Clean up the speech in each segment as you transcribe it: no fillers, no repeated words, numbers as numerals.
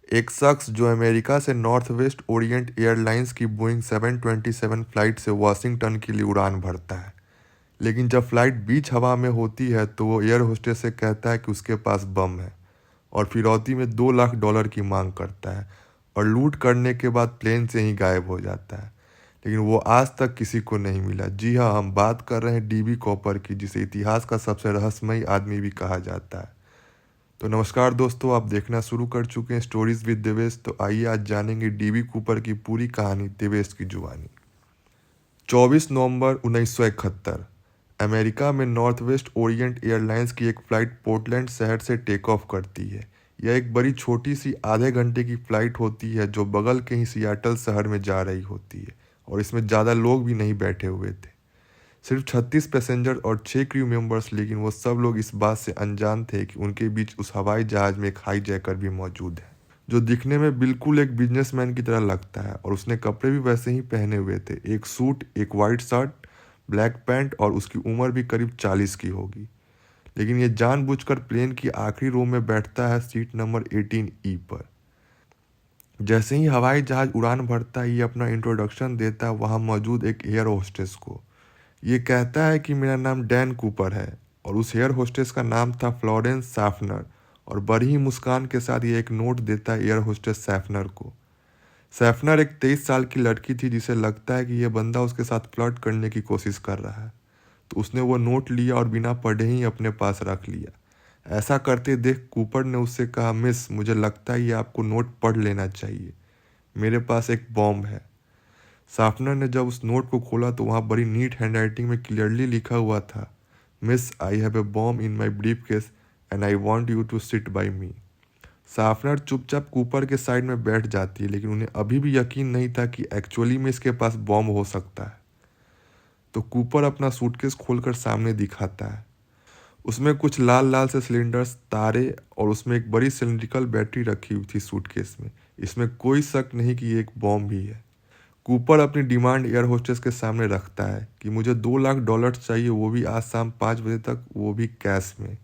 एक शख्स जो अमेरिका से नॉर्थ वेस्ट ओरिएंट एयरलाइंस की बोइंग 727 फ्लाइट से वाशिंगटन के लिए उड़ान भरता है। लेकिन जब फ्लाइट बीच हवा में होती है तो वो एयर होस्टेस से कहता है कि उसके पास बम है और फिरौती में $2 लाख की मांग करता है और लूट करने के बाद प्लेन से ही गायब हो जाता है। लेकिन वो आज तक किसी को नहीं मिला। जी हाँ, हम बात कर रहे हैं डीबी कॉपर की, जिसे इतिहास का सबसे रहस्यमयी आदमी भी कहा जाता है। तो नमस्कार दोस्तों, आप देखना शुरू कर चुके हैं स्टोरीज विद देवेश। तो आइए आज जानेंगे डीबी कूपर की पूरी कहानी देवेश की जुबानी। 24 नवंबर 1971 अमेरिका में नॉर्थ वेस्ट ओरिएंट एयरलाइंस की एक फ़्लाइट पोर्टलैंड शहर से टेक ऑफ करती है। यह एक बड़ी छोटी सी आधे घंटे की फ़्लाइट होती है जो बगल के ही सियाटल शहर में जा रही होती है और इसमें ज़्यादा लोग भी नहीं बैठे हुए थे। सिर्फ 36 पैसेंजर और 6 क्रू मेंबर्स। लेकिन वो सब लोग इस बात से अनजान थे कि उनके बीच उस हवाई जहाज में एक हाईजैकर भी मौजूद है जो दिखने में बिल्कुल एक बिजनेसमैन की तरह लगता है और उसने कपड़े भी वैसे ही पहने हुए थे, एक सूट, एक वाइट शर्ट, ब्लैक पैंट, और उसकी उम्र भी करीब 40 की होगी। लेकिन ये जानबूझकर प्लेन की आखिरी रो में बैठता है, सीट नंबर 18E पर। जैसे ही हवाई जहाज उड़ान भरता है ये अपना इंट्रोडक्शन देता है वहाँ मौजूद एक एयर होस्टेस को। ये कहता है कि मेरा नाम डैन कूपर है और उस एयर होस्टेस का नाम था फ्लोरेंस सैफनर। और बड़ी ही मुस्कान के साथ ये एक नोट देता है एयर होस्टेस सैफनर को। सैफनर एक 23 साल की लड़की थी जिसे लगता है कि यह बंदा उसके साथ फ्लर्ट करने की कोशिश कर रहा है। तो उसने वो नोट लिया और बिना पढ़े ही अपने पास रख लिया। ऐसा करते देख कूपर ने उससे कहा, मिस, मुझे लगता है ये आपको नोट पढ़ लेना चाहिए, मेरे पास एक बॉम्ब है। साफनर ने जब उस नोट को खोला तो वहाँ बड़ी नीट हैंडराइटिंग में क्लियरली लिखा हुआ था, miss, I have a bomb in my briefcase and I want you to sit by me. साफनर चुपचाप कूपर के साइड में बैठ जाती है, लेकिन उन्हें अभी भी यकीन नहीं था कि एक्चुअली में इसके पास बॉम्ब हो सकता है। तो कूपर अपना सूटकेस खोलकर सामने दिखाता है। उसमें कुछ लाल लाल से सिलेंडर्स, तारे और उसमें एक बड़ी सिलिंड्रिकल बैटरी रखी हुई थी सूटकेस में। इसमें कोई शक नहीं कि ये एक बॉम्ब भी है। कूपर अपनी डिमांड एयर होस्टेस के सामने रखता है कि मुझे $2 लाख चाहिए, वो भी आज शाम 5 बजे तक, वो भी कैश में।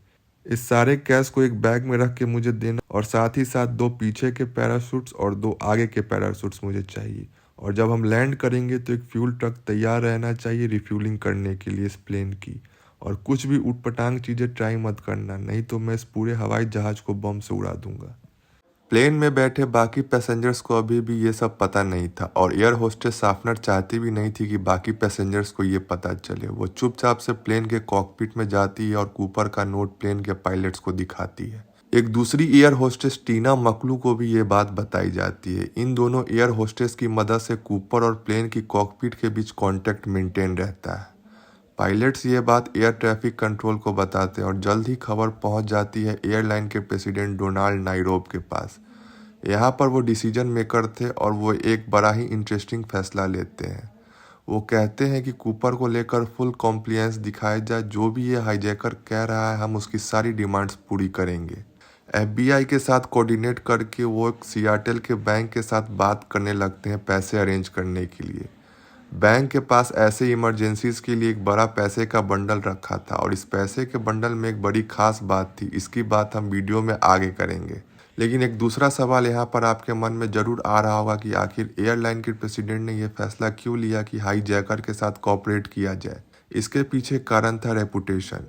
इस सारे कैश को एक बैग में रख के मुझे देना और साथ ही साथ 2 पीछे के पैराशूट्स और 2 आगे के पैराशूट्स मुझे चाहिए। और जब हम लैंड करेंगे तो एक फ्यूल ट्रक तैयार रहना चाहिए रिफ्यूलिंग करने के लिए इस प्लेन की। और कुछ भी उटपटांग चीज़ें ट्राई मत करना, नहीं तो मैं इस पूरे हवाई जहाज को बम से उड़ा दूंगा। प्लेन में बैठे बाकी पैसेंजर्स को अभी भी ये सब पता नहीं था और एयर होस्टेस साफनर चाहती भी नहीं थी कि बाकी पैसेंजर्स को ये पता चले। वो चुपचाप से प्लेन के कॉकपिट में जाती है और कूपर का नोट प्लेन के पायलट्स को दिखाती है। एक दूसरी एयर होस्टेस टीना मकलू को भी ये बात बताई जाती है। इन दोनों एयर होस्टेस की मदद से कूपर और प्लेन की कॉकपिट के बीच कांटेक्ट मेंटेन रहता है। पायलट्स ये बात एयर ट्रैफिक कंट्रोल को बताते हैं और जल्द ही खबर पहुंच जाती है एयरलाइन के प्रेसिडेंट डोनाल्ड नायरोब के पास। यहाँ पर वो डिसीजन मेकर थे और वो एक बड़ा ही इंटरेस्टिंग फैसला लेते हैं। वो कहते हैं कि कूपर को लेकर फुल कॉम्प्लियंस दिखाया जाए, जो भी ये हाईजैकर कह रहा है हम उसकी सारी डिमांड्स पूरी करेंगे। एफबीआई के साथ कोऑर्डिनेट करके वो सियाटल के बैंक के साथ बात करने लगते हैं पैसे अरेंज करने के लिए। बैंक के पास ऐसे इमरजेंसीज के लिए एक बड़ा पैसे का बंडल रखा था और इस पैसे के बंडल में एक बड़ी खास बात थी। इसकी बात हम वीडियो में आगे करेंगे। लेकिन एक दूसरा सवाल यहाँ पर आपके मन में जरूर आ रहा होगा कि आखिर एयरलाइन के प्रेसिडेंट ने यह फैसला क्यों लिया कि हाईजैकर के साथ कोऑपरेट किया जाए। इसके पीछे कारण था रेपुटेशन।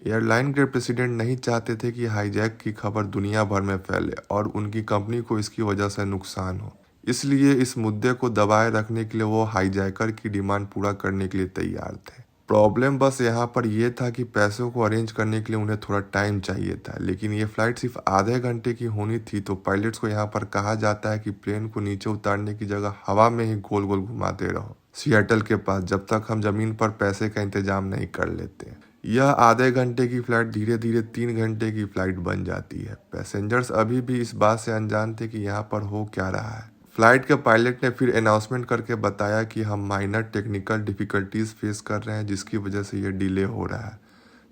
एयरलाइन के प्रेसिडेंट नहीं चाहते थे कि हाईजैक की खबर दुनिया भर में फैले और उनकी कंपनी को इसकी वजह से नुकसान हो। इसलिए इस मुद्दे को दबाए रखने के लिए वो हाईजैकर की डिमांड पूरा करने के लिए तैयार थे। प्रॉब्लम बस यहाँ पर यह था कि पैसों को अरेंज करने के लिए उन्हें थोड़ा टाइम चाहिए था। लेकिन ये फ्लाइट सिर्फ आधे घंटे की होनी थी, तो पायलट्स को यहाँ पर कहा जाता है कि प्लेन को नीचे उतारने की जगह हवा में ही गोल गोल घुमाते रहो सियाटल के पास, जब तक हम जमीन पर पैसे का इंतजाम नहीं कर लेते। यह आधे घंटे की फ्लाइट धीरे धीरे 3 घंटे की फ्लाइट बन जाती है। पैसेंजर्स अभी भी इस बात से अनजान थे कि यहाँ पर हो क्या रहा है। फ्लाइट के पायलट ने फिर अनाउंसमेंट करके बताया कि हम माइनर टेक्निकल डिफिकल्टीज फेस कर रहे हैं जिसकी वजह से ये डिले हो रहा है।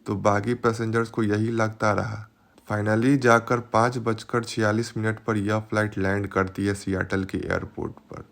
तो बाकी पैसेंजर्स को यही लगता रहा। फाइनली जाकर 5:46 पर यह फ्लाइट लैंड करती है सियाटल के एयरपोर्ट पर।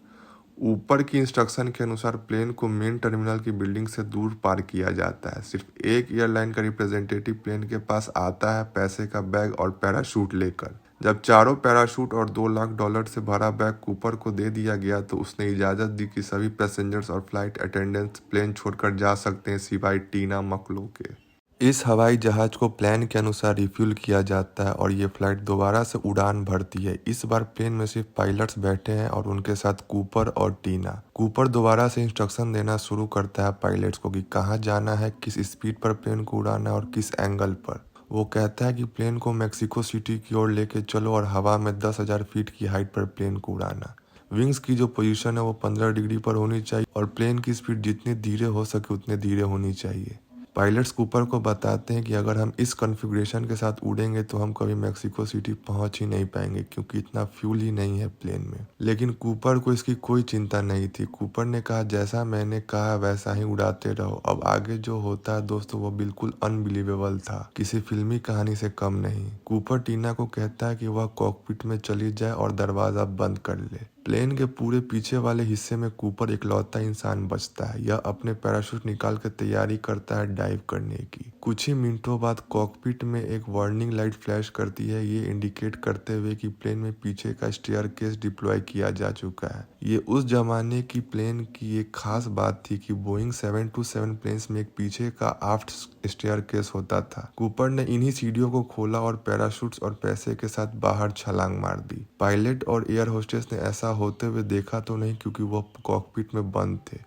ऊपर की इंस्ट्रक्शन के अनुसार प्लेन को मेन टर्मिनल की बिल्डिंग से दूर पार्क किया जाता है। सिर्फ एक एयरलाइन का रिप्रेजेंटेटिव प्लेन के पास आता है पैसे का बैग और पैराशूट लेकर। जब चारों पैराशूट और $2 लाख से भरा बैग कूपर को दे दिया गया तो उसने इजाज़त दी कि सभी पैसेंजर्स और फ्लाइट अटेंडेंट्स प्लेन छोड़कर जा सकते हैं सिवाय टीना मकलो के। इस हवाई जहाज को प्लान के अनुसार रिफ्यूल किया जाता है और ये फ्लाइट दोबारा से उड़ान भरती है। इस बार प्लेन में सिर्फ पायलट्स बैठे हैं और उनके साथ कूपर और टीना। कूपर दोबारा से इंस्ट्रक्शन देना शुरू करता है पायलट्स को कि कहाँ जाना है, किस स्पीड पर प्लेन को उड़ाना है और किस एंगल पर। वो कहता है कि प्लेन को मेक्सिको सिटी की ओर लेके चलो और हवा में 10,000 फीट की हाइट पर प्लेन को उड़ाना। विंग्स की जो पोजीशन है वो 15 डिग्री पर होनी चाहिए और प्लेन की स्पीड जितनी धीरे हो सके उतने धीरे होनी चाहिए। पायलट्स कूपर को बताते हैं कि अगर हम इस कॉन्फ़िगरेशन के साथ उड़ेंगे तो हम कभी मेक्सिको सिटी पहुंच ही नहीं पाएंगे क्योंकि इतना फ्यूल ही नहीं है प्लेन में। लेकिन कूपर को इसकी कोई चिंता नहीं थी। कूपर ने कहा जैसा मैंने कहा वैसा ही उड़ाते रहो। अब आगे जो होता है दोस्तों वो बिल्कुल अनबिलीवेबल था, किसी फिल्मी कहानी से कम नहीं। कूपर टीना को कहता है कि वह कॉकपिट में चली जाए और दरवाजा बंद कर ले। प्लेन के पूरे पीछे वाले हिस्से में कूपर इकलौता इंसान बचता है। यह अपने पैराशूट निकाल कर तैयारी करता है डाइव करने की। कुछ ही मिनटों बाद कॉकपिट में एक वार्निंग लाइट फ्लैश करती है, ये इंडिकेट करते हुए कि प्लेन में पीछे का स्टेयरकेस डिप्लॉय किया जा चुका है। ये उस जमाने की प्लेन की एक खास बात थी कि बोइंग 727 प्लेन्स में एक पीछे का आफ्ट स्टेयरकेस होता था। कूपर ने इन्हीं सीढ़ियों को खोला और पैराशूट्स और पैसे के साथ बाहर छलांग मार दी। पायलट और एयर होस्टेस ने ऐसा होते हुए देखा तो नहीं क्योंकि वो कॉकपिट में बंद थे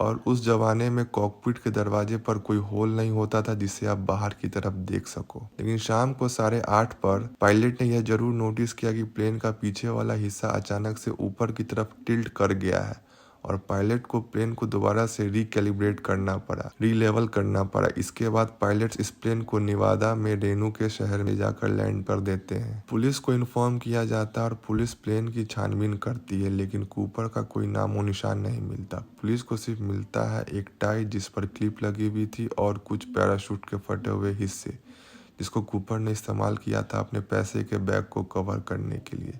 और उस जमाने में कॉकपिट के दरवाजे पर कोई होल नहीं होता था जिससे आप बाहर की तरफ देख सको। लेकिन शाम को 8:30 पर पायलट ने यह जरूर नोटिस किया कि प्लेन का पीछे वाला हिस्सा अचानक से ऊपर की तरफ टिल्ट कर गया है और पायलट को प्लेन को दोबारा से रीकैलिब्रेट करना पड़ा, रीलेवल करना पड़ा। इसके बाद पायलट्स इस प्लेन को निवादा में रेनू के शहर में जाकर लैंड कर देते हैं। पुलिस को इन्फॉर्म किया जाता है और पुलिस प्लेन की छानबीन करती है लेकिन कूपर का कोई नामो निशान नहीं मिलता। पुलिस को सिर्फ मिलता है एक टाई जिस पर क्लिप लगी हुई थी और कुछ पैराशूट के फटे हुए हिस्से जिसको कूपर ने इस्तेमाल किया था अपने पैसे के बैग को कवर करने के लिए।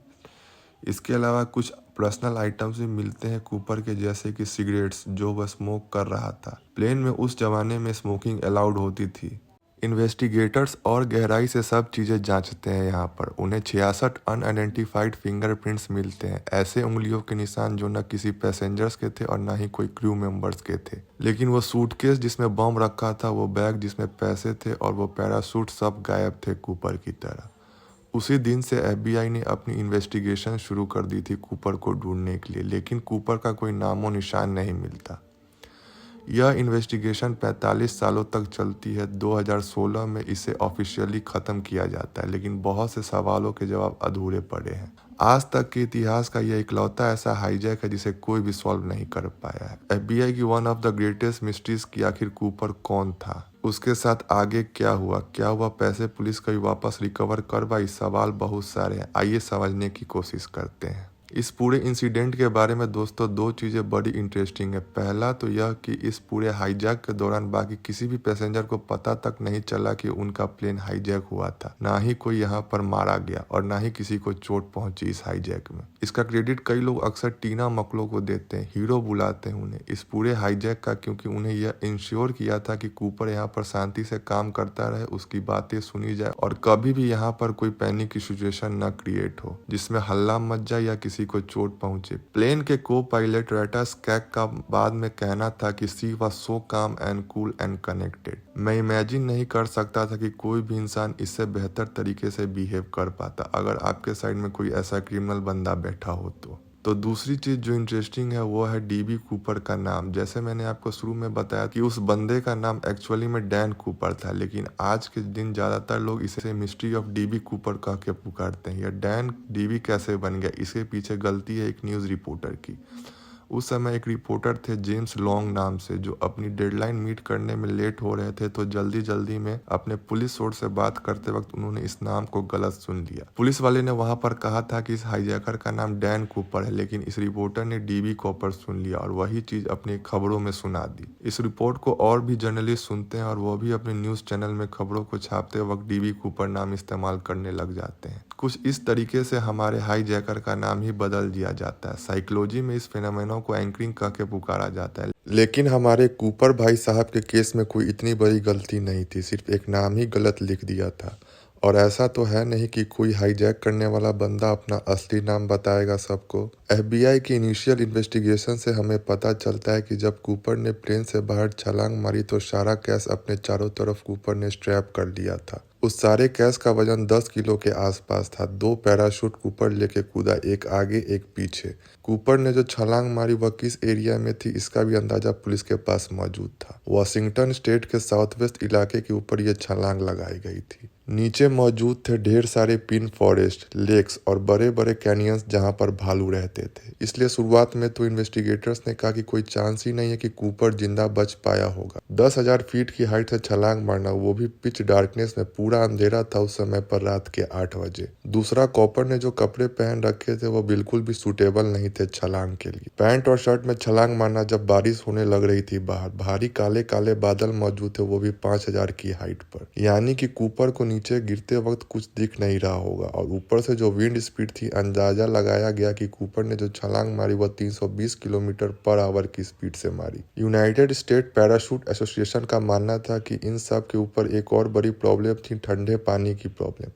इसके अलावा कुछ पर्सनल आइटम्स भी मिलते हैं कूपर के, जैसे कि सिगरेट्स जो वह स्मोक कर रहा था। प्लेन में उस जमाने में स्मोकिंग अलाउड होती थी। इन्वेस्टिगेटर्स और गहराई से सब चीज़ें जांचते हैं यहाँ पर। उन्हें 66 अनआइडेंटिफाइड फिंगरप्रिंट्स मिलते हैं, ऐसे उंगलियों के निशान जो न किसी पैसेंजर्स के थे और ना ही कोई क्रू मेंबर्स के थे। लेकिन वो सूटकेस जिसमें बम रखा था, वो बैग जिसमें पैसे थे और वो पैराशूट सब गायब थे कूपर की तरह। उसी दिन से एफबीआई ने अपनी इन्वेस्टिगेशन शुरू कर दी थी कूपर को ढूंढने के लिए, लेकिन कूपर का कोई नामो निशान नहीं मिलता। यह इन्वेस्टिगेशन 45 सालों तक चलती है। 2016 में इसे ऑफिशियली ख़त्म किया जाता है लेकिन बहुत से सवालों के जवाब अधूरे पड़े हैं। आज तक के इतिहास का यह इकलौता ऐसा हाईजैक है जिसे कोई भी सॉल्व नहीं कर पाया है। एफबीआई की one of the greatest mysteries कि आखिर कूपर कौन था, उसके साथ आगे क्या हुआ पैसे पुलिस कभी वापस रिकवर कर पाई। सवाल बहुत सारे हैं, आइए समझने की कोशिश करते हैं। इस पूरे इंसिडेंट के बारे में दोस्तों दो चीज़ें बड़ी इंटरेस्टिंग है। पहला तो यह कि इस पूरे हाईजैक के दौरान बाकी किसी भी पैसेंजर को पता तक नहीं चला कि उनका प्लेन हाईजैक हुआ था। ना ही कोई यहाँ पर मारा गया और ना ही किसी को चोट पहुंची इस हाईजैक में। इसका क्रेडिट कई लोग अक्सर टीना मकलो को देते हैं, हीरो बुलाते हैं उन्हें इस पूरे हाईजैक का, क्योंकि उन्हें यह इंश्योर किया था कि कूपर यहाँ पर शांति से काम करता रहे, उसकी बातें सुनी जाए और कभी भी यहाँ पर कोई पैनिक की सिचुएशन न क्रिएट हो जिसमें हल्ला मच जाए या किसी को चोट पहुंचे। प्लेन के को पायलट रेटा स्कैक का बाद में कहना था कि सी वाज सो काम एंड कूल एंड कनेक्टेड। मैं इमेजिन नहीं कर सकता था कि कोई भी इंसान इससे बेहतर तरीके से बिहेव कर पाता अगर आपके साइड में कोई ऐसा क्रिमिनल बंदा बैठा हो तो दूसरी चीज़ जो इंटरेस्टिंग है वो है डीबी कूपर का नाम। जैसे मैंने आपको शुरू में बताया कि उस बंदे का नाम एक्चुअली में डैन कूपर था, लेकिन आज के दिन ज़्यादातर लोग इसे मिस्ट्री ऑफ डीबी कूपर कह के पुकारते हैं। यह डैन डीबी कैसे बन गया, इसके पीछे गलती है एक न्यूज़ रिपोर्टर की। उस समय एक रिपोर्टर थे जेम्स लॉन्ग नाम से, जो अपनी डेडलाइन मीट करने में लेट हो रहे थे, तो जल्दी में अपने पुलिस सोर्स से बात करते वक्त उन्होंने इस नाम को गलत सुन लिया। पुलिस वाले ने वहां पर कहा था कि इस हाईजैकर का नाम डैन कूपर है, लेकिन इस रिपोर्टर ने डीबी कूपर सुन लिया और वही चीज अपनी खबरों में सुना दी। इस रिपोर्ट को और भी जर्नलिस्ट सुनते हैं और वो भी अपने न्यूज चैनल में खबरों को छापते वक्त डीबी कूपर नाम इस्तेमाल करने लग जाते हैं। कुछ इस तरीके से हमारे हाईजैकर का नाम ही बदल दिया जाता है। साइकोलॉजी में इस फेनोमेना को एंकरिंग कह के पुकारा जाता है। लेकिन हमारे कूपर भाई साहब के केस में कोई इतनी बड़ी गलती नहीं थी, सिर्फ एक नाम ही गलत लिख दिया था और ऐसा तो है नहीं कि कोई हाईजैक करने वाला बंदा अपना असली नाम बताएगा सबको। एफबीआई की इनिशियल इन्वेस्टिगेशन से हमें पता चलता है कि जब कूपर ने प्लेन से बाहर छलांग मारी तो सारा कैश अपने चारों तरफ कूपर ने स्ट्रैप कर लिया था। उस सारे कैश का वजन 10 किलो के आसपास था। 2 पैराशूट कूपर लेके कूदा, एक आगे एक पीछे। कूपर ने जो छलांग मारी वह किस एरिया में थी इसका भी अंदाजा पुलिस के पास मौजूद था। वाशिंगटन स्टेट के साउथ वेस्ट इलाके के ऊपर यह छलांग लगाई गई थी। नीचे मौजूद थे ढेर सारे पिन फॉरेस्ट, लेक्स और बड़े बड़े कैनियंस जहां पर भालू रहते थे। इसलिए शुरुआत में तो इन्वेस्टिगेटर्स ने कहा कि कोई चांस ही नहीं है कि कूपर जिंदा बच पाया होगा। 10,000 फीट की हाइट से छलांग मारना, वो भी पिच डार्कनेस में, पूरा अंधेरा था उस समय पर रात के 8 बजे। दूसरा, कॉपर ने जो कपड़े पहन रखे थे वो बिल्कुल भी सूटेबल नहीं थे छलांग के लिए। पैंट और शर्ट में छलांग मारना जब बारिश होने लग रही थी बाहर, भारी काले काले बादल मौजूद थे, वो भी 5,000 की हाइट पर, यानी कि कूपर को नीचे गिरते वक्त कुछ दिख नहीं रहा होगा। और ऊपर से जो विंड स्पीड थी, अंदाजा लगाया गया कि कूपर ने जो छलांग मारी वह 320 किलोमीटर पर आवर की स्पीड से मारी। यूनाइटेड स्टेट पैराशूट एसोसिएशन का मानना था कि इन सब के ऊपर एक और बड़ी प्रॉब्लम थी, ठंडे पानी की प्रॉब्लम।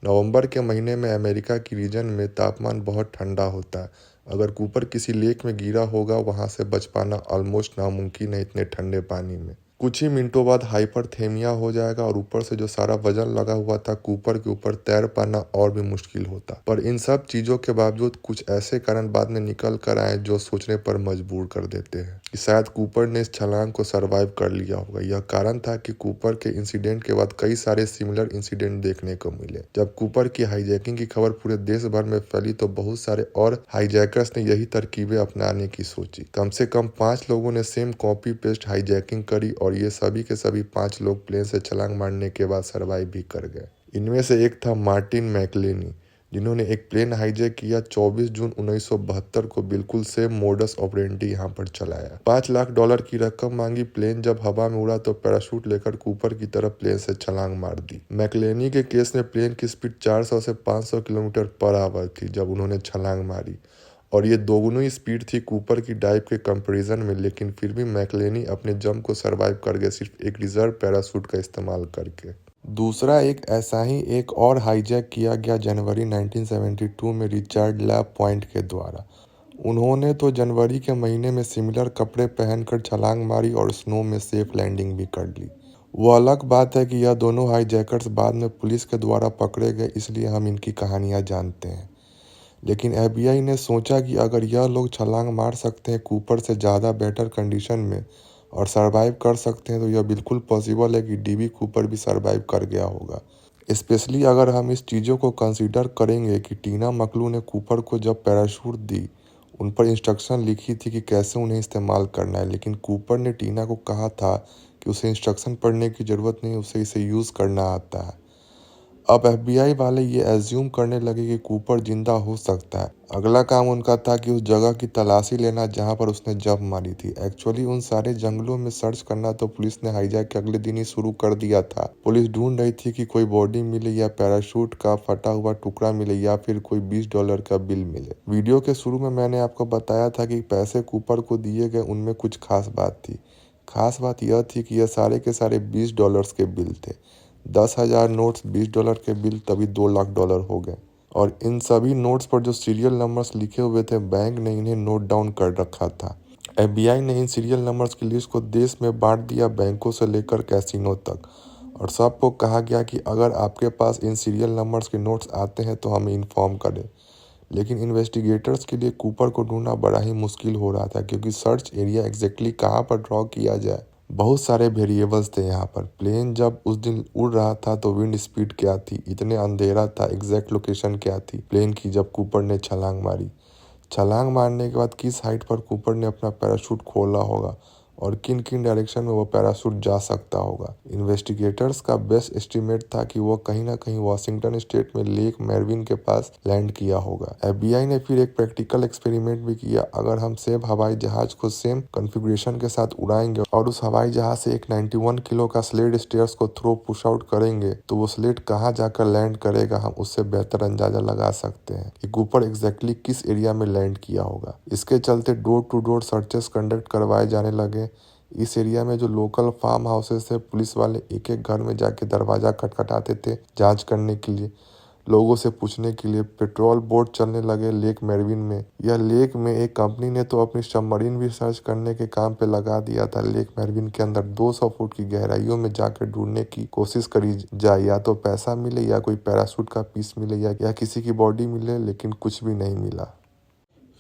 नवंबर के महीने में अमेरिका की रीजन में तापमान बहुत ठंडा होता है। अगर कूपर किसी लेक में गिरा होगा, वहां से बच पाना ऑलमोस्ट नामुमकिन है इतने ठंडे पानी में। कुछ ही मिनटों बाद हाइपरथेमिया हो जाएगा और ऊपर से जो सारा वजन लगा हुआ था कूपर के ऊपर, तैर पाना और भी मुश्किल होता। पर इन सब चीजों के बावजूद कुछ ऐसे कारण बाद में निकल कर आए जो सोचने पर मजबूर कर देते हैं कि शायद कूपर ने इस छलांग को सरवाइव कर लिया होगा। यह कारण था कि कूपर के इंसिडेंट के बाद कई सारे सिमिलर इंसिडेंट देखने को मिले। जब कूपर की हाईजैकिंग की खबर पूरे देश भर में फैली तो बहुत सारे और हाईजैकर्स ने यही तरकीबें अपनाने की सोची। कम से कम 5 लोगों ने सेम कॉपी पेस्ट हाईजैकिंग करी और ये सभी के सभी 5 लोग प्लेन से छलांग मारने के बाद सरवाइव भी कर गए। इनमें से एक था मार्टिन मैकलेनी, जिन्होंने एक प्लेन हाईजैक किया 24 जून 1972 को। बिल्कुल सेम मोडस ऑपरेंडी यहाँ पर चलाया। $5 लाख की रकम मांगी। प्लेन जब हवा में उड़ा तो पैराशूट लेकर कूपर की तरफ प्लेन से छलांग मार दी। मैकलेनी के केस में प्लेन की स्पीड 400 से 500 किलोमीटर पर आवर थी जब उन्होंने छलांग मारी, और ये दोगुनी स्पीड थी कूपर की डाइव के कंपैरिजन में। लेकिन फिर भी मैकलेनी अपने जंप को सरवाइव कर गए सिर्फ एक रिजर्व पैराशूट का इस्तेमाल करके। दूसरा एक ऐसा ही एक और हाईजैक किया गया जनवरी 1972 में रिचर्ड लैप पॉइंट के द्वारा। उन्होंने तो जनवरी के महीने में सिमिलर कपड़े पहनकर छलांग मारी और स्नो में सेफ लैंडिंग भी कर ली। वो अलग बात है कि यह दोनों हाईजैकर्स बाद में पुलिस के द्वारा पकड़े गए, इसलिए हम इनकी कहानियां जानते हैं। लेकिन एफबीआई ने सोचा कि अगर यह लोग छलांग मार सकते हैं कूपर से ज़्यादा बेटर कंडीशन में और सरवाइव कर सकते हैं, तो यह बिल्कुल पॉसिबल है कि डीबी कूपर भी सरवाइव कर गया होगा। स्पेशली अगर हम इस चीज़ों को कंसीडर करेंगे कि टीना मकलू ने कूपर को जब पैराशूट दी, उन पर इंस्ट्रक्शन लिखी थी कि कैसे उन्हें इस्तेमाल करना है, लेकिन कूपर ने टीना को कहा था कि उसे इंस्ट्रक्शन पढ़ने की ज़रूरत नहीं, उसे इसे यूज़ करना आता है। अब एफबीआई वाले ये एज्यूम करने लगे कि कूपर जिंदा हो सकता है। अगला काम उनका था कि उस जगह की तलाशी लेना जहां पर उसने जंप मारी थी। एक्चुअली उन सारे जंगलों में सर्च करना तो पुलिस ने हाईजैक के अगले दिन ही शुरू कर दिया था। पुलिस ढूंढ रही थी कि कोई बॉडी मिले या पैराशूट का फटा हुआ टुकड़ा मिले या फिर कोई $20 का बिल मिले। वीडियो के शुरू में मैंने आपको बताया था कि पैसे कूपर को दिए गए, उनमें कुछ खास बात थी। खास बात यह थी कि यह सारे के सारे $20 के बिल थे। 10,000 नोट्स, $20 के बिल, तभी $2 लाख हो गए। और इन सभी नोट्स पर जो सीरियल नंबर्स लिखे हुए थे, बैंक ने इन्हें नोट डाउन कर रखा था। एफबीआई ने इन सीरियल नंबर्स की लिस्ट को देश में बांट दिया, बैंकों से लेकर कैसीनो तक, और सबको कहा गया कि अगर आपके पास इन सीरियल नंबर्स के नोट्स आते हैं तो हमें इन्फॉर्म करें। लेकिन इन्वेस्टिगेटर्स के लिए कूपर को ढूंढना बड़ा ही मुश्किल हो रहा था, क्योंकि सर्च एरिया एग्जैक्टली कहाँ पर ड्रॉ किया जाए, बहुत सारे वेरिएबल्स थे यहाँ पर। प्लेन जब उस दिन उड़ रहा था तो विंड स्पीड क्या थी, इतने अंधेरा था, एग्जैक्ट लोकेशन क्या थी प्लेन की जब कूपर ने छलांग मारी, छलांग मारने के बाद किस हाइट पर कूपर ने अपना पैराशूट खोला होगा और किन किन डायरेक्शन में वो पैराशूट जा सकता होगा। इन्वेस्टिगेटर्स का बेस्ट एस्टीमेट था कि वो कहीं ना कहीं वाशिंगटन स्टेट में लेक मेरविन के पास लैंड किया होगा। एफबीआई ने फिर एक प्रैक्टिकल एक्सपेरिमेंट भी किया। अगर हम सेम हवाई जहाज को सेम कॉन्फ़िगरेशन के साथ उड़ाएंगे और उस हवाई जहाज से एक 91 किलो का स्लेड स्टेयर्स को थ्रो पुश आउट करेंगे तो वो स्लेड कहाँ जाकर लैंड करेगा, हम उससे बेहतर अंदाजा लगा सकते हैं कि कूपर एग्जैक्टली किस एरिया में लैंड किया होगा। इसके चलते door to door searches conduct करवाए जाने लगे। इस एरिया में जो लोकल फार्म हाउसेस थे, पुलिस वाले एक एक घर में जाके दरवाज़ा खटखटाते थे जांच करने के लिए, लोगों से पूछने के लिए। पेट्रोल बोट चलने लगे लेक मेरविन में। यह लेक में एक कंपनी ने तो अपनी सबमरीन भी सर्च करने के काम पे लगा दिया था। लेक मेरविन के अंदर 200 फुट की गहराइयों में जाकर ढूंढने की कोशिश करी जाए, या तो पैसा मिले या कोई पैराशूट का पीस मिले या किसी की बॉडी मिले, लेकिन कुछ भी नहीं मिला।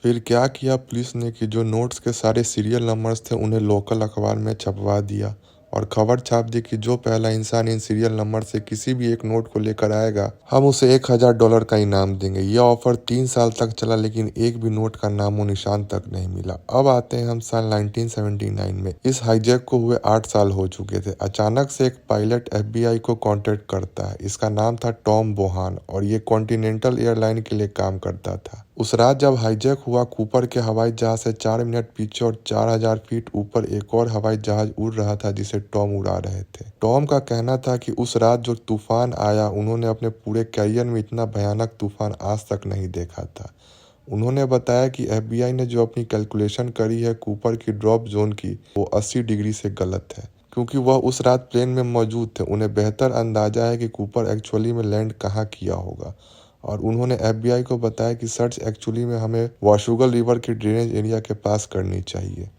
फिर क्या किया पुलिस ने कि जो नोट्स के सारे सीरियल नंबर्स थे उन्हें लोकल अखबार में छपवा दिया और खबर छाप दी कि जो पहला इंसान इन सीरियल नंबर से किसी भी एक नोट को लेकर आएगा, हम उसे $1000 का इनाम देंगे। यह ऑफर 3 साल तक चला, लेकिन एक भी नोट का नामो निशान तक नहीं मिला। अब आते हैं हम साल 1979 में। इस हाईजैक को हुए 8 साल हो चुके थे। अचानक से एक पायलट FBI को कांटेक्ट करता है। इसका नाम था टॉम बोहान और ये कॉन्टिनेंटल एयरलाइन के लिए काम करता था। उस रात जब हाईजैक हुआ, कूपर के हवाई जहाज से 4 मिनट पीछे और 4000 फीट ऊपर एक और हवाई जहाज उड़ रहा था जिसे टॉम उड़ा रहे थे। टॉम का कहना था कि उस रात जो तूफान आया, उन्होंने अपने पूरे कैरियर में इतना भयानक तूफान आज तक नहीं देखा था। उन्होंने बताया कि FBI ने जो अपनी कैलकुलेशन करी है कूपर की ड्रॉप जोन की, वो 80 डिग्री से गलत है। क्योंकि वह उस रात प्लेन में मौजूद थे, उन्हें बेहतर अंदाजा है कि कूपर एक्चुअली में लैंड कहाँ किया होगा। और उन्होंने FBI को बताया कि सर्च एक्चुअली में हमें वाशुगल रिवर के ड्रेनेज एरिया के पास करनी चाहिए।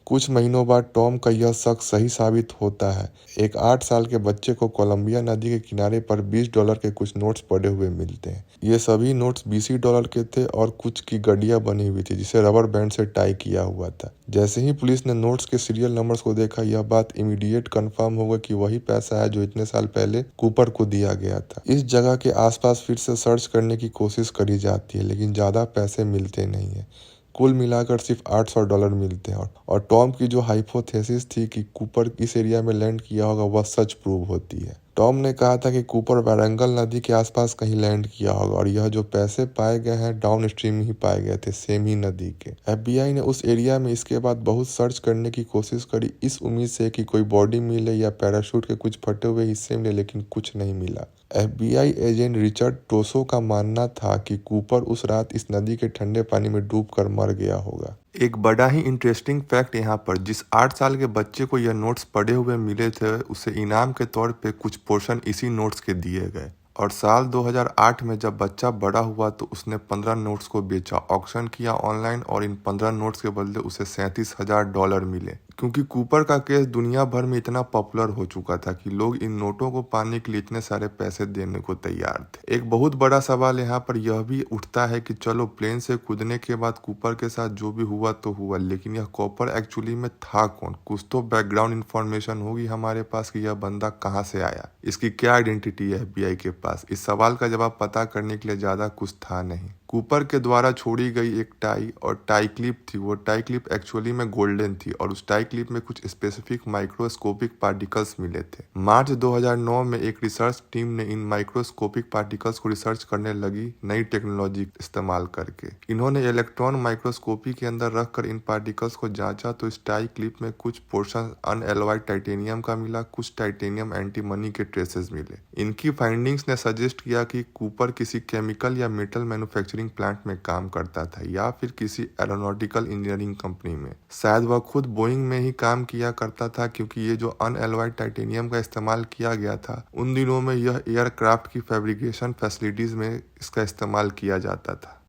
कुछ महीनों बाद टॉम का यह शक सही साबित होता है। एक 8 साल के बच्चे को कोलंबिया नदी के किनारे पर $20 के कुछ नोट्स पड़े हुए मिलते हैं। ये सभी नोट्स $20 के थे और कुछ की गड्डियां बनी हुई थी जिसे रबर बैंड से टाई किया हुआ था। जैसे ही पुलिस ने नोट्स के सीरियल नंबर्स को देखा, यह बात इमीडिएट कंफर्म हो गई कि वही पैसा है जो इतने साल पहले कूपर को दिया गया था। इस जगह के आसपास फिर से सर्च करने की कोशिश करी जाती है, लेकिन ज्यादा पैसे मिलते नहीं है। कुल मिलाकर सिर्फ $800 मिलते हैं और टॉम की जो हाइपोथेसिस थी कि कूपर इस एरिया में लैंड किया होगा, वह सच प्रूव होती है। टॉम ने कहा था कि कूपर वारंगल नदी के आसपास कहीं लैंड किया होगा और यह जो पैसे पाए गए हैं डाउन स्ट्रीम ही पाए गए थे, सेम ही नदी के। FBI ने उस एरिया में इसके बाद बहुत सर्च करने की कोशिश करी, इस उम्मीद से कि कोई बॉडी मिले या पैराशूट के कुछ फटे हुए हिस्से मिले, लेकिन कुछ नहीं मिला। FBI एजेंट रिचर्ड टोसो का मानना था कि कूपर उस रात इस नदी के ठंडे पानी में डूबकर मर गया होगा। एक बड़ा ही इंटरेस्टिंग फैक्ट यहाँ पर, जिस 8 साल के बच्चे को यह नोट्स पड़े हुए मिले थे, उसे इनाम के तौर पे कुछ पोर्शन इसी नोट्स के दिए गए। और साल 2008 में जब बच्चा बड़ा हुआ तो उसने 15 नोट्स को बेचा, ऑक्शन किया ऑनलाइन, और इन 15 नोट्स के बदले उसे $37,000 मिले। क्योंकि कूपर का केस दुनिया भर में इतना पॉपुलर हो चुका था कि लोग इन नोटों को पाने के लिए इतने सारे पैसे देने को तैयार थे। एक बहुत बड़ा सवाल यहाँ पर यह भी उठता है कि चलो प्लेन से कूदने के बाद कूपर के साथ जो भी हुआ तो हुआ, लेकिन यह कूपर एक्चुअली में था कौन? कुछ तो बैकग्राउंड इन्फॉर्मेशन होगी हमारे पास कि यह बंदा कहाँ से आया, इसकी क्या आइडेंटिटी है FBI के पास। इस सवाल का जवाब पता करने के लिए ज्यादा कुछ था नहीं। कूपर के द्वारा छोड़ी गई एक टाई और टाई क्लिप थी। वो टाई क्लिप एक्चुअली में गोल्डन थी और उस टाई क्लिप में कुछ स्पेसिफिक माइक्रोस्कोपिक पार्टिकल्स मिले थे। मार्च 2009 में एक रिसर्च टीम ने इन माइक्रोस्कोपिक पार्टिकल्स को रिसर्च करने लगी नई टेक्नोलॉजी इस्तेमाल करके। इन्होंने इलेक्ट्रॉन माइक्रोस्कोपी के अंदर रखकर इन पार्टिकल्स को जांचा तो इस टाई क्लिप में कुछ पोर्शन अनएलॉयड टाइटेनियम का मिला, कुछ टाइटेनियम एंटीमनी के ट्रेसेस मिले। इनकी फाइंडिंग्स ने सजेस्ट किया कि कूपर किसी केमिकल या मेटल मैन्युफैक्चरिंग प्लांट में काम करता था या फिर किसी एरोनॉटिकल इंजीनियरिंग कंपनी में। शायद वह खुद बोइंग में ही काम किया करता था, क्योंकि ये जो अनएलॉयड टाइटेनियम का इस्तेमाल किया गया था, उन दिनों में यह एयरक्राफ्ट की फैब्रिकेशन फैसिलिटीज में इसका इस्तेमाल किया जाता था।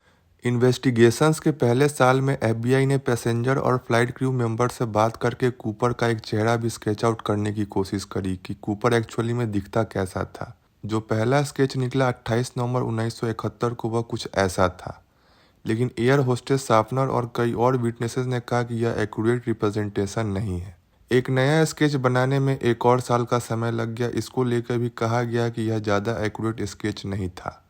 इन्वेस्टिगेशंस के पहले साल में FBI ने पैसेंजर और फ्लाइट क्रू मेंबर से बात करके कूपर का एक चेहरा भी स्केच आउट करने की कोशिश करी कि कूपर एक्चुअली में दिखता कैसा था। जो पहला स्केच निकला 28 नवंबर 1971 को, वह कुछ ऐसा था। लेकिन एयर होस्टेस शार्पनर और कई और विटनेसेस ने कहा कि यह एक्यूरेट रिप्रेजेंटेशन नहीं है। एक नया स्केच बनाने में एक और साल का समय लग गया। इसको लेकर भी कहा गया कि यह ज़्यादा एक्यूरेट स्केच नहीं था।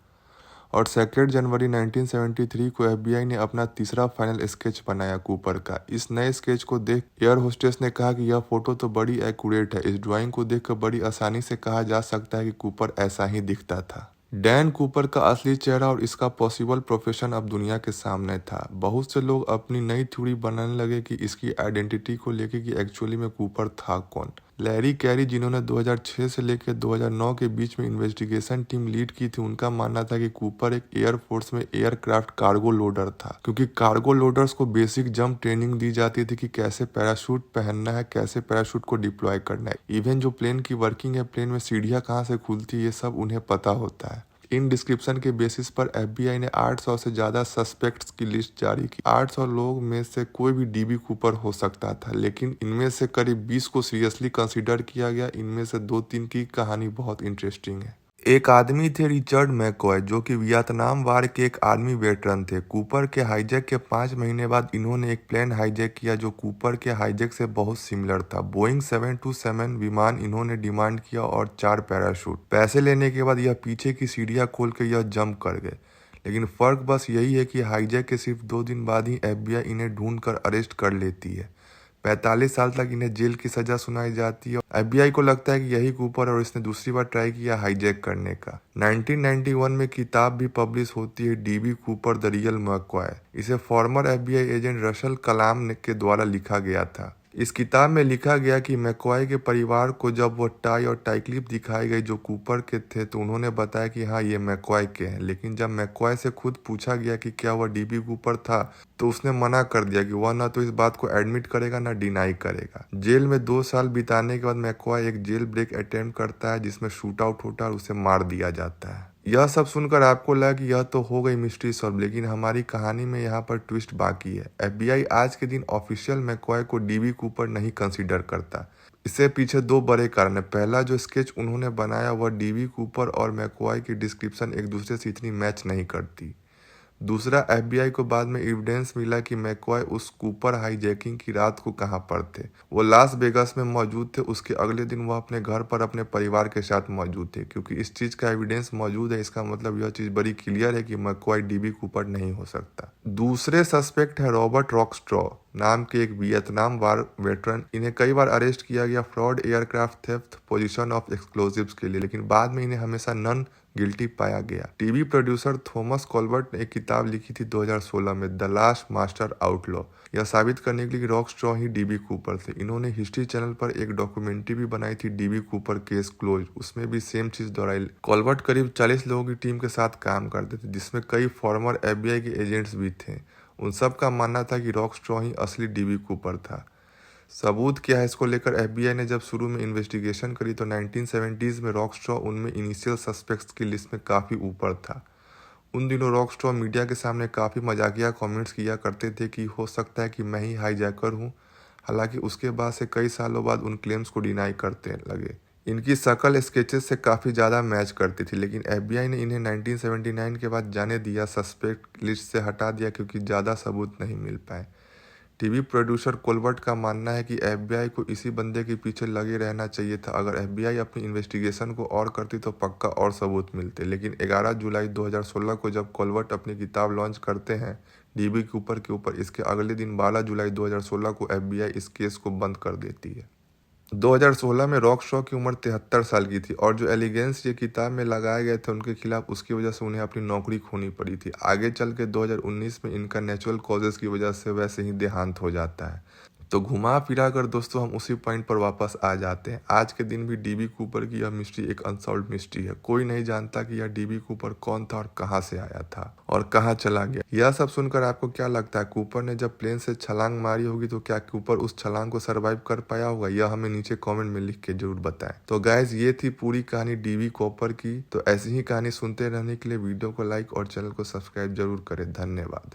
और 2 जनवरी 1973 को FBI ने अपना तीसरा फाइनल स्केच बनाया कूपर का। इस नए स्केच को देख एयर होस्टेस ने कहा कि यह फोटो तो बड़ी एक्यूरेट है। इस ड्राइंग को देखकर बड़ी आसानी से कहा जा सकता है कि कूपर ऐसा ही दिखता था। डैन कूपर का असली चेहरा और इसका पॉसिबल प्रोफेशन अब दुनिया के सामने था। बहुत से लोग अपनी नई थ्योरी बनाने लगे कि इसकी आइडेंटिटी को लेके कि एक्चुअली में कूपर था कौन। लैरी कैरी, जिन्होंने 2006 से लेकर 2009 के बीच में इन्वेस्टिगेशन टीम लीड की थी, उनका मानना था कि कूपर एक एयरफोर्स में एयरक्राफ्ट कार्गो लोडर था, क्योंकि कार्गो लोडर्स को बेसिक जंप ट्रेनिंग दी जाती थी कि कैसे पैराशूट पहनना है, कैसे पैराशूट को डिप्लॉय करना है। इवन जो प्लेन की वर्किंग है, प्लेन में सीढ़ियाँ कहाँ से खुलती है, ये सब उन्हें पता होता है। इन डिस्क्रिप्शन के बेसिस पर एफबीआई ने 800 से ज़्यादा सस्पेक्ट्स की लिस्ट जारी की। 800 लोग में से कोई भी डीबी कूपर हो सकता था, लेकिन इनमें से करीब 20 को सीरियसली कंसीडर किया गया। इनमें से 2-3 की कहानी बहुत इंटरेस्टिंग है। एक आदमी थे रिचर्ड मैकॉय, जो कि वियतनाम वार के एक आर्मी वेटरन थे। कूपर के हाईजैक के 5 महीने बाद इन्होंने एक प्लेन हाईजैक किया जो कूपर के हाईजैक से बहुत सिमिलर था। बोइंग 727 विमान इन्होंने डिमांड किया और 4 पैराशूट। पैसे लेने के बाद यह पीछे की सीढ़ियां खोल के यह जंप कर गए, लेकिन फर्क बस यही है कि हाईजैक के सिर्फ 2 दिन बाद ही एफबीआई इन्हें ढूंढ कर अरेस्ट कर लेती है। 45 साल तक इन्हें जेल की सजा सुनाई जाती है। एफबीआई को लगता है कि यही कूपर और इसने दूसरी बार ट्राई किया हाईजैक करने का। 1991 में किताब भी पब्लिश होती है, dB Cooper the real McCoy. इसे फॉर्मर एफबीआई एजेंट रशल कलाम के द्वारा लिखा गया था। इस किताब में लिखा गया कि मैकॉय के परिवार को जब वो टाई और टाई क्लिप दिखाए गए जो कूपर के थे, तो उन्होंने बताया कि हाँ, ये मैकॉय के हैं। लेकिन जब मैकॉय से खुद पूछा गया कि क्या वह डीबी कूपर था, तो उसने मना कर दिया कि वह ना तो इस बात को एडमिट करेगा ना डिनाई करेगा। जेल में 2 साल बिताने के बाद मैकॉय एक जेल ब्रेक अटेम्प्ट करता है, जिसमें शूट आउट होता है और उसे मार दिया जाता है। यह सब सुनकर आपको लगा कि यह तो हो गई मिस्ट्री सॉल्व, लेकिन हमारी कहानी में यहाँ पर ट्विस्ट बाकी है। एफबीआई आज के दिन ऑफिशियल मैकॉय को डीबी कूपर नहीं कंसीडर करता। इससे पीछे 2 बड़े कारण है। पहला, जो स्केच उन्होंने बनाया वह डीबी कूपर और मैकॉय की डिस्क्रिप्शन एक दूसरे से इतनी मैच नहीं करती। दूसरा, एफबीआई को बाद में एविडेंस मिला कि मैकॉय उस कूपर हाईजैकिंग की रात को कहां पर थे। वो लास वेगास में मौजूद थे। उसके अगले दिन वह अपने घर पर अपने परिवार के साथ मौजूद थे। क्योंकि इस चीज का एविडेंस मौजूद है, इसका मतलब यह चीज बड़ी क्लियर है कि मैकॉय डीबी कूपर नहीं हो सकता। दूसरे सस्पेक्ट है रॉबर्ट रॉकस्ट्रॉ नाम के एक वियतनाम वार वेटरन। इन्हें कई बार अरेस्ट किया गया fraud, aircraft theft, position of explosives के लिए, लेकिन बाद में इन्हें हमेशा नन गिल्टी पाया गया। टीवी प्रोड्यूसर थॉमस कॉल्बर्ट ने एक किताब लिखी थी 2016 में, द लास्ट मास्टर आउटलॉ, यह साबित करने के लिए कि रॉकस्ट्रॉ ही डीबी कूपर थे। इन्होंने हिस्ट्री चैनल पर एक डॉक्यूमेंट्री भी बनाई थी, डीबी कूपर केस क्लोज। उसमें भी सेम चीज दोहराई। कॉल्बर्ट करीब 40 लोगों की टीम के साथ काम करते थे, जिसमें कई फॉर्मर एफबीआई के एजेंट्स भी थे। उन सब का मानना था कि रॉकस्ट्रॉ ही असली डीबी कूपर था। सबूत क्या है, इसको लेकर एफबीआई ने जब शुरू में इन्वेस्टिगेशन करी तो 1970s में रॉकस्ट्रॉ उनमें इनिशियल सस्पेक्ट्स की लिस्ट में काफ़ी ऊपर था। उन दिनों रॉकस्ट्रॉ मीडिया के सामने काफ़ी मजाकिया कमेंट्स किया करते थे कि हो सकता है कि मैं ही हाईजैकर हूँ। हालांकि उसके बाद से कई सालों बाद उन क्लेम्स को डिनाई करते लगे। इनकी शकल स्केचेस से काफ़ी ज़्यादा मैच करती थी, लेकिन एफबीआई ने इन्हें 1979 के बाद जाने दिया, सस्पेक्ट लिस्ट से हटा दिया क्योंकि ज़्यादा सबूत नहीं मिल पाए। टीवी प्रोड्यूसर कोलबर्ट का मानना है कि एफबीआई को इसी बंदे के पीछे लगे रहना चाहिए था। अगर एफबीआई अपनी इन्वेस्टिगेशन को और करती तो पक्का और सबूत मिलते। लेकिन 11 जुलाई 2016 को जब कोलबर्ट अपनी किताब लॉन्च करते हैं डीबी कूपर के ऊपर, इसके अगले दिन 12 जुलाई 2016 को एफबीआई इस केस को बंद कर देती है। 2016 में रॉकस्ट्रॉ की उम्र 73 साल की थी और जो एलिगेंस ये किताब में लगाए गए थे उनके खिलाफ, उसकी वजह से उन्हें अपनी नौकरी खोनी पड़ी थी। आगे चल के 2019 में इनका नेचुरल कॉजेज की वजह से वैसे ही देहांत हो जाता है। तो घुमा फिरा कर दोस्तों हम उसी पॉइंट पर वापस आ जाते हैं। आज के दिन भी डीबी कूपर की यह मिस्ट्री एक अनसॉल्व्ड मिस्ट्री है। कोई नहीं जानता कि यह डीबी कूपर कौन था और कहां से आया था और कहां चला गया। यह सब सुनकर आपको क्या लगता है, कूपर ने जब प्लेन से छलांग मारी होगी तो क्या कूपर उस छलांग को सर्वाइव कर पाया होगा? यह हमें नीचे कॉमेंट में लिख के जरूर बताएं। तो गाइज, ये थी पूरी कहानी डीबी कूपर की। तो ऐसी ही कहानी सुनते रहने के लिए वीडियो को लाइक और चैनल को सब्सक्राइब जरूर करें। धन्यवाद।